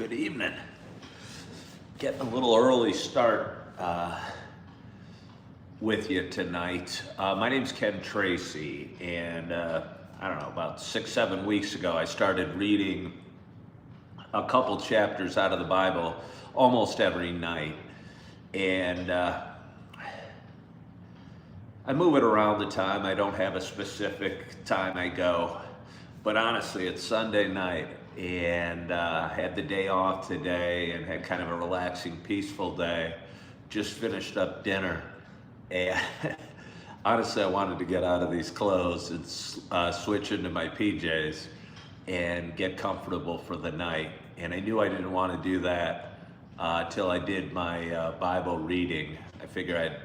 Good evening. Getting a little early start with you tonight. My name's Ken Tracy, and I don't know, about 6-7 weeks ago, I started reading a couple chapters out of the Bible almost every night. And I move it around the time. I don't have a specific time I go, but honestly, it's Sunday night. And had the day off today and had kind of a relaxing, peaceful day. Just finished up dinner, and honestly, I wanted to get out of these clothes and switch into my PJs and get comfortable for the night. And I knew I didn't want to do that till I did my Bible reading. I figure I'd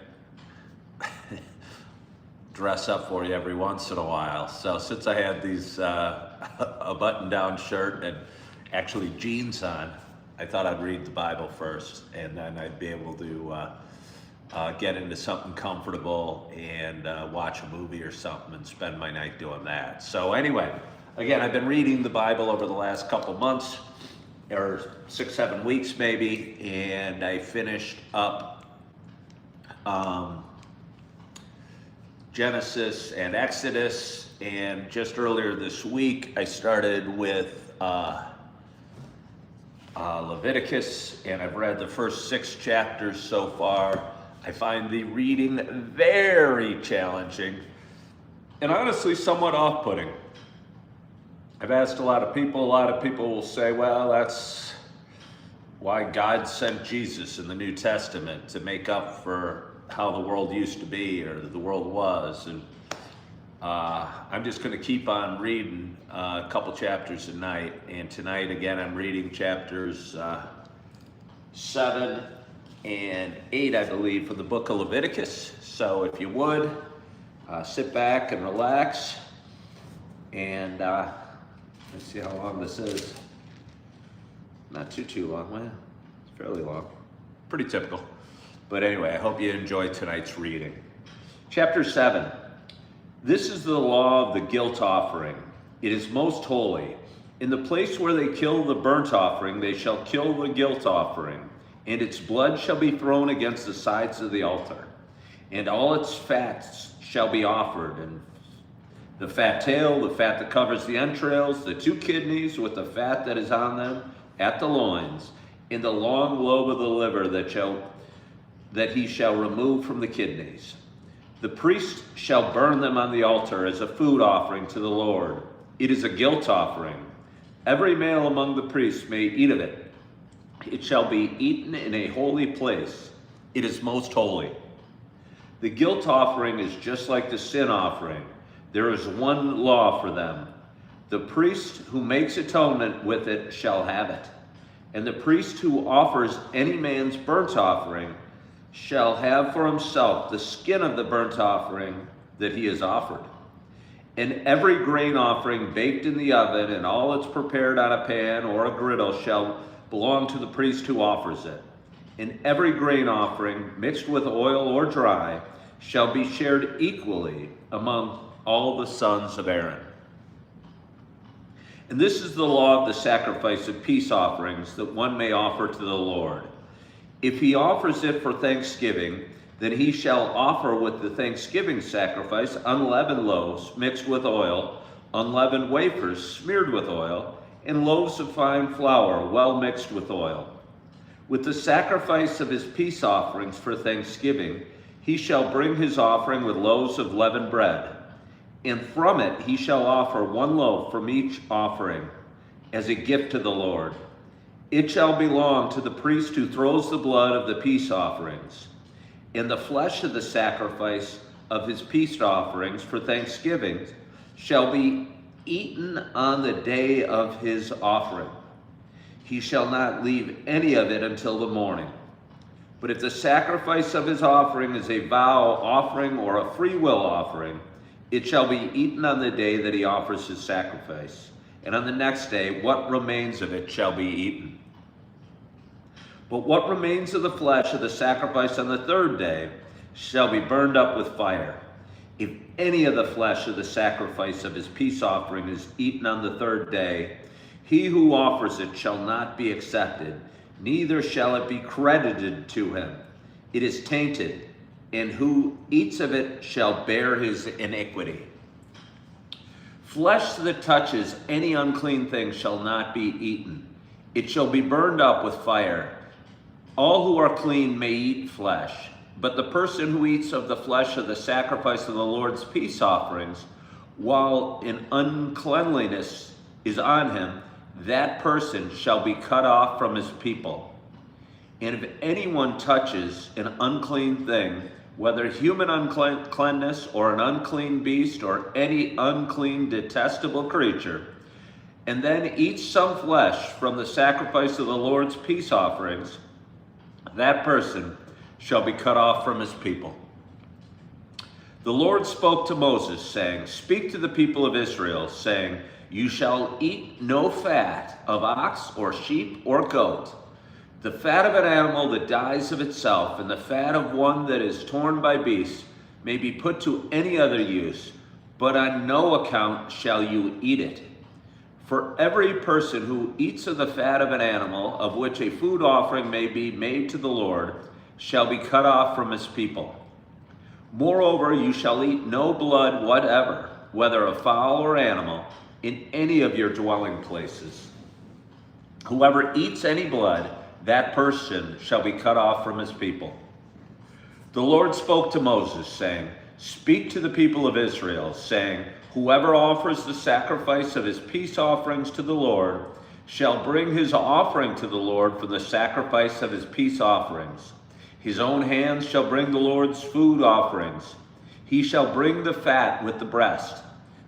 dress up for you every once in a while. So since I had these a button-down shirt and actually jeans on, I thought I'd read the Bible first, and then I'd be able to get into something comfortable and watch a movie or something and spend my night doing that. So anyway, again, I've been reading the Bible over the last couple months, or 6-7 weeks maybe, and I finished up Genesis and Exodus, and just earlier this week I started with Leviticus, and I've read the first 6 chapters so far. I find the reading very challenging and honestly somewhat off-putting. I've asked a lot of people will say, well, that's why God sent Jesus in the New Testament, to make up for how the world used to be, or the world was. And I'm just going to keep on reading a couple chapters a night. And tonight, again, I'm reading chapters 7 and 8, I believe, from the Book of Leviticus. So if you would, sit back and relax. And let's see how long this is. Not too long. Well, it's fairly long. Pretty typical. But anyway, I hope you enjoy tonight's reading. Chapter 7. This is the law of the guilt offering. It is most holy. In the place where they kill the burnt offering, they shall kill the guilt offering, and its blood shall be thrown against the sides of the altar. And all its fats shall be offered, and the fat tail, the fat that covers the entrails, the 2 kidneys with the fat that is on them at the loins, and the long lobe of the liver that he shall remove from the kidneys. The priest shall burn them on the altar as a food offering to the Lord. It is a guilt offering. Every male among the priests may eat of it. It shall be eaten in a holy place. It is most holy. The guilt offering is just like the sin offering. There is one law for them. The priest who makes atonement with it shall have it. And the priest who offers any man's burnt offering shall have for himself the skin of the burnt offering that he has offered. And every grain offering baked in the oven, and all that's prepared on a pan or a griddle, shall belong to the priest who offers it. And every grain offering mixed with oil or dry shall be shared equally among all the sons of Aaron. And this is the law of the sacrifice of peace offerings that one may offer to the Lord. If he offers it for thanksgiving, then he shall offer with the thanksgiving sacrifice unleavened loaves mixed with oil, unleavened wafers smeared with oil, and loaves of fine flour well mixed with oil. With the sacrifice of his peace offerings for thanksgiving, he shall bring his offering with loaves of leavened bread. And from it he shall offer 1 loaf from each offering as a gift to the Lord. It shall belong to the priest who throws the blood of the peace offerings. And the flesh of the sacrifice of his peace offerings for thanksgiving shall be eaten on the day of his offering. He shall not leave any of it until the morning. But if the sacrifice of his offering is a vow offering or a free will offering, it shall be eaten on the day that he offers his sacrifice. And on the next day, what remains of it shall be eaten. But what remains of the flesh of the sacrifice on the 3rd day shall be burned up with fire. If any of the flesh of the sacrifice of his peace offering is eaten on the 3rd day, He who offers it shall not be accepted, neither shall it be credited to him. It is tainted, and who eats of it shall bear his iniquity. Flesh that touches any unclean thing shall not be eaten. It shall be burned up with fire. All who are clean may eat flesh, but the person who eats of the flesh of the sacrifice of the Lord's peace offerings, while an uncleanliness is on him, that person shall be cut off from his people. And if anyone touches an unclean thing, whether human uncleanness or an unclean beast or any unclean detestable creature, and then eats some flesh from the sacrifice of the Lord's peace offerings, that person shall be cut off from his people. The Lord spoke to Moses, saying, Speak to the people of Israel, saying, You shall eat no fat of ox or sheep or goat. The fat of an animal that dies of itself, and the fat of one that is torn by beasts, may be put to any other use, but on no account shall you eat it. For every person who eats of the fat of an animal, of which a food offering may be made to the Lord, shall be cut off from his people. Moreover, you shall eat no blood whatever, whether of fowl or animal, in any of your dwelling places. Whoever eats any blood, that person shall be cut off from his people. The Lord spoke to Moses, saying, Speak to the people of Israel, saying, Whoever offers the sacrifice of his peace offerings to the Lord shall bring his offering to the Lord for the sacrifice of his peace offerings. His own hands shall bring the Lord's food offerings. He shall bring the fat with the breast,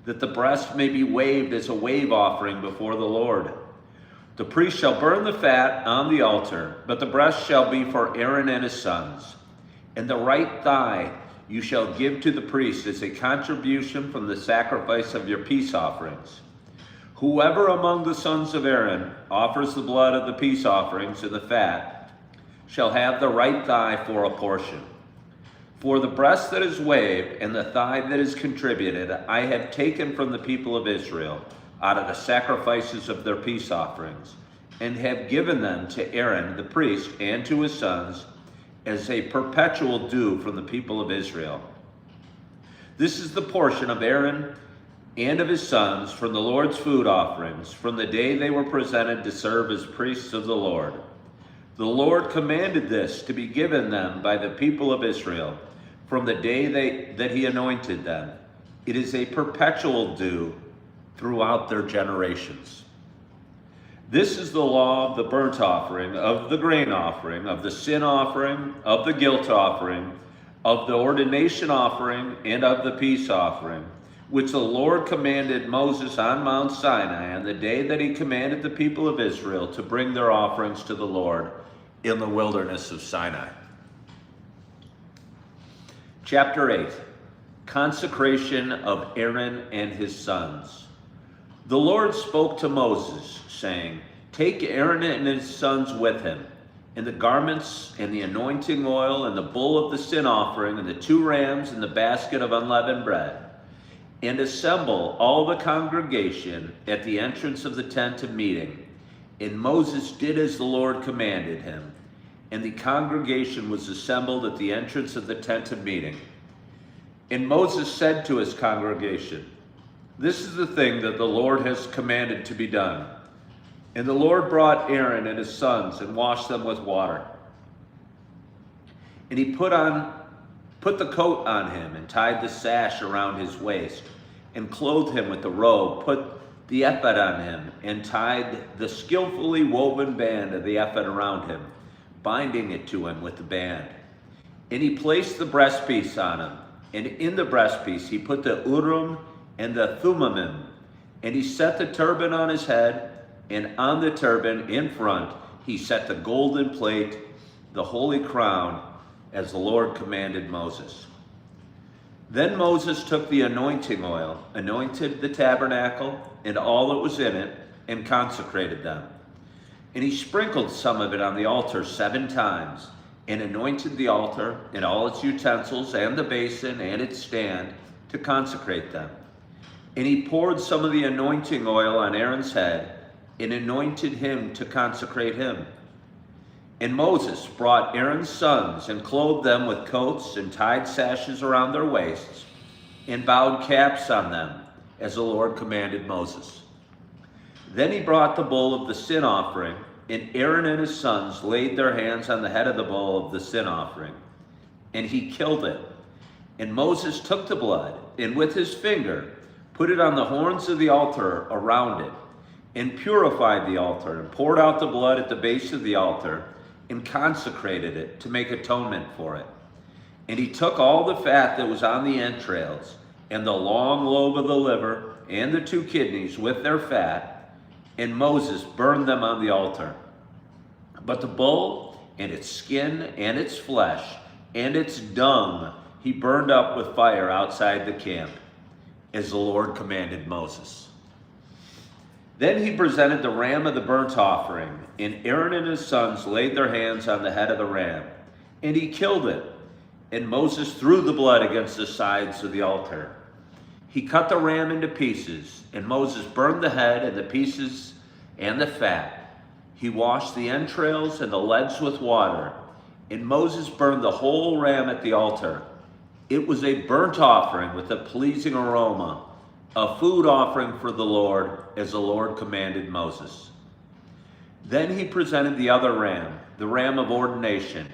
that the breast may be waved as a wave offering before the Lord. The priest shall burn the fat on the altar, but the breast shall be for Aaron and his sons. And the right thigh you shall give to the priest as a contribution from the sacrifice of your peace offerings. Whoever among the sons of Aaron offers the blood of the peace offerings and the fat shall have the right thigh for a portion. For the breast that is waved and the thigh that is contributed, I have taken from the people of Israel out of the sacrifices of their peace offerings, and have given them to Aaron the priest and to his sons as a perpetual due from the people of Israel. This is the portion of Aaron and of his sons from the Lord's food offerings, from the day they were presented to serve as priests of the Lord. The Lord commanded this to be given them by the people of Israel from the day that he anointed them. It is a perpetual due throughout their generations. This is the law of the burnt offering, of the grain offering, of the sin offering, of the guilt offering, of the ordination offering, and of the peace offering, which the Lord commanded Moses on Mount Sinai on the day that he commanded the people of Israel to bring their offerings to the Lord in the wilderness of Sinai. Chapter 8, Consecration of Aaron and his sons. The Lord spoke to Moses, saying, Take Aaron and his sons with him, and the garments, and the anointing oil, and the bull of the sin offering, and the 2 rams, and the basket of unleavened bread, and assemble all the congregation at the entrance of the tent of meeting. And Moses did as the Lord commanded him, and the congregation was assembled at the entrance of the tent of meeting. And Moses said to his congregation, This is the thing that the Lord has commanded to be done. And the Lord brought Aaron and his sons and washed them with water. And he put the coat on him and tied the sash around his waist and clothed him with the robe, put the ephod on him and tied the skillfully woven band of the ephod around him, binding it to him with the band. And he placed the breastpiece on him, and in the breastpiece he put the Urim and the Thummim, and he set the turban on his head, and on the turban in front he set the golden plate, the holy crown, as the Lord commanded Moses. Then Moses took the anointing oil, anointed the tabernacle and all that was in it, and consecrated them. And he sprinkled some of it on the altar 7 times, and anointed the altar and all its utensils and the basin and its stand to consecrate them. And he poured some of the anointing oil on Aaron's head, and anointed him to consecrate him. And Moses brought Aaron's sons and clothed them with coats and tied sashes around their waists and bowed caps on them, as the Lord commanded Moses. Then he brought the bull of the sin offering, and Aaron and his sons laid their hands on the head of the bull of the sin offering, and he killed it. And Moses took the blood, and with his finger put it on the horns of the altar around it, and purified the altar, and poured out the blood at the base of the altar, and consecrated it to make atonement for it. And he took all the fat that was on the entrails, and the long lobe of the liver, and the 2 kidneys with their fat, and Moses burned them on the altar. But the bull, and its skin, and its flesh, and its dung, he burned up with fire outside the camp, as the Lord commanded Moses. Then he presented the ram of the burnt offering, and Aaron and his sons laid their hands on the head of the ram, and he killed it. And Moses threw the blood against the sides of the altar. He cut the ram into pieces, and Moses burned the head and the pieces and the fat. He washed the entrails and the legs with water, and Moses burned the whole ram at the altar. It was a burnt offering with a pleasing aroma, a food offering for the Lord, as the Lord commanded Moses. Then he presented the other ram, the ram of ordination,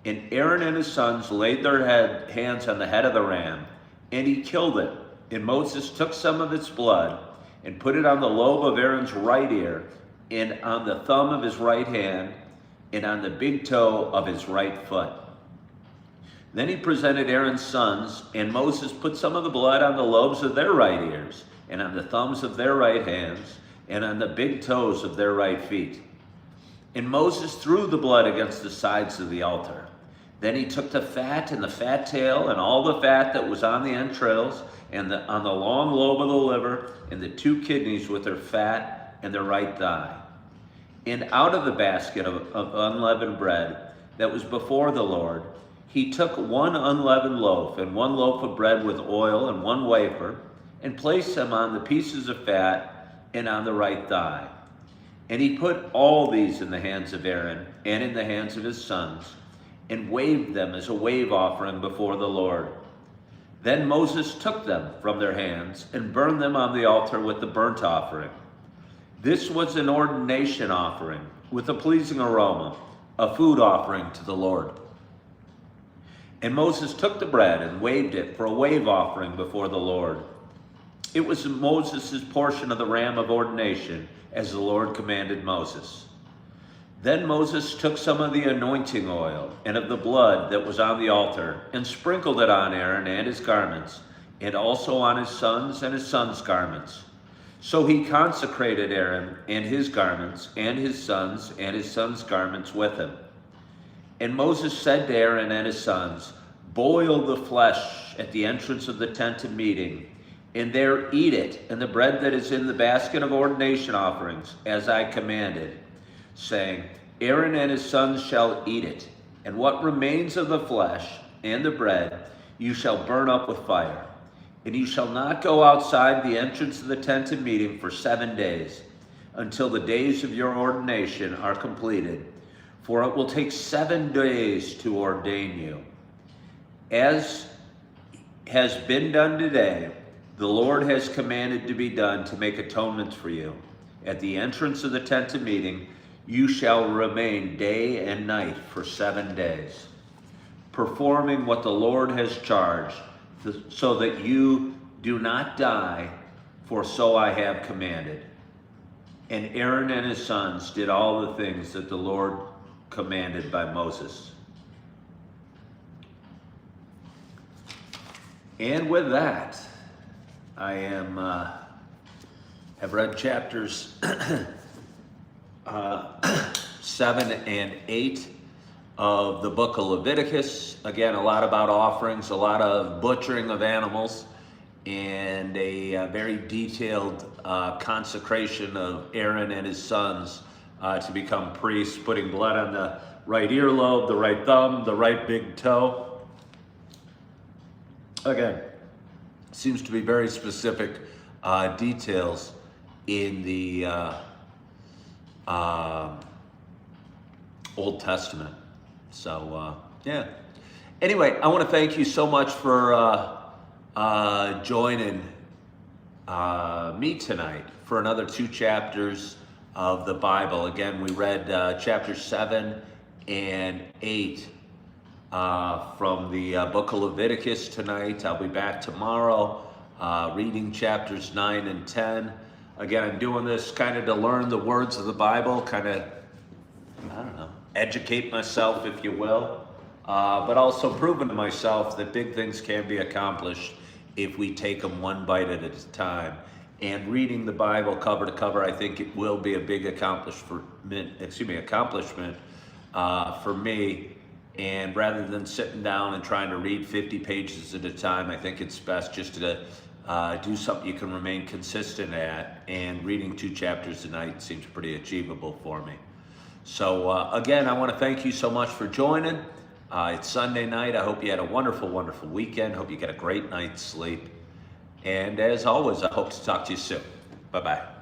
and Aaron and his sons laid their hands on the head of the ram, and he killed it. And Moses took some of its blood and put it on the lobe of Aaron's right ear, and on the thumb of his right hand, and on the big toe of his right foot. Then he presented Aaron's sons, and Moses put some of the blood on the lobes of their right ears, and on the thumbs of their right hands, and on the big toes of their right feet. And Moses threw the blood against the sides of the altar. Then he took the fat and the fat tail, and all the fat that was on the entrails, and on the long lobe of the liver, and the 2 kidneys with their fat and their right thigh. And out of the basket of unleavened bread that was before the Lord, he took 1 unleavened loaf and 1 loaf of bread with oil and 1 wafer, and placed them on the pieces of fat and on the right thigh. And he put all these in the hands of Aaron and in the hands of his sons, and waved them as a wave offering before the Lord. Then Moses took them from their hands and burned them on the altar with the burnt offering. This was an ordination offering with a pleasing aroma, a food offering to the Lord. And Moses took the bread and waved it for a wave offering before the Lord. It was Moses' portion of the ram of ordination, as the Lord commanded Moses. Then Moses took some of the anointing oil and of the blood that was on the altar, and sprinkled it on Aaron and his garments, and also on his sons and his sons' garments. So he consecrated Aaron and his garments, and his sons garments with him. And Moses said to Aaron and his sons, "Boil the flesh at the entrance of the tent of meeting, and there eat it, and the bread that is in the basket of ordination offerings, as I commanded, saying, Aaron and his sons shall eat it, and what remains of the flesh and the bread you shall burn up with fire. And you shall not go outside the entrance of the tent of meeting for 7 days, until the days of your ordination are completed, for it will take 7 days to ordain you. As has been done today, the Lord has commanded to be done to make atonement for you. At the entrance of the tent of meeting, you shall remain day and night for 7 days, performing what the Lord has charged, so that you do not die, for so I have commanded." And Aaron and his sons did all the things that the Lord commanded by Moses. And with that, I have read chapters 7 and 8 of the Book of Leviticus. Again, a lot about offerings, a lot of butchering of animals, and a very detailed consecration of Aaron and his sons to become priests, putting blood on the right earlobe, the right thumb, the right big toe. Again, seems to be very specific details in the Old Testament. So, yeah. Anyway, I want to thank you so much for joining me tonight for another 2 chapters of the Bible. Again, we read chapters 7 and 8 from the Book of Leviticus tonight. I'll be back tomorrow reading chapters 9 and 10. Again, I'm doing this kind of to learn the words of the Bible, kind of, I don't know, educate myself, if you will, but also proving to myself that big things can be accomplished if we take them one bite at a time. And reading the Bible cover to cover, I think it will be a big accomplishment for me. And rather than sitting down and trying to read 50 pages at a time, I think it's best just to do something you can remain consistent at. And reading 2 chapters a night seems pretty achievable for me. So again, I want to thank you so much for joining. It's Sunday night. I hope you had a wonderful, wonderful weekend. Hope you get a great night's sleep. And as always, I hope to talk to you soon. Bye-bye.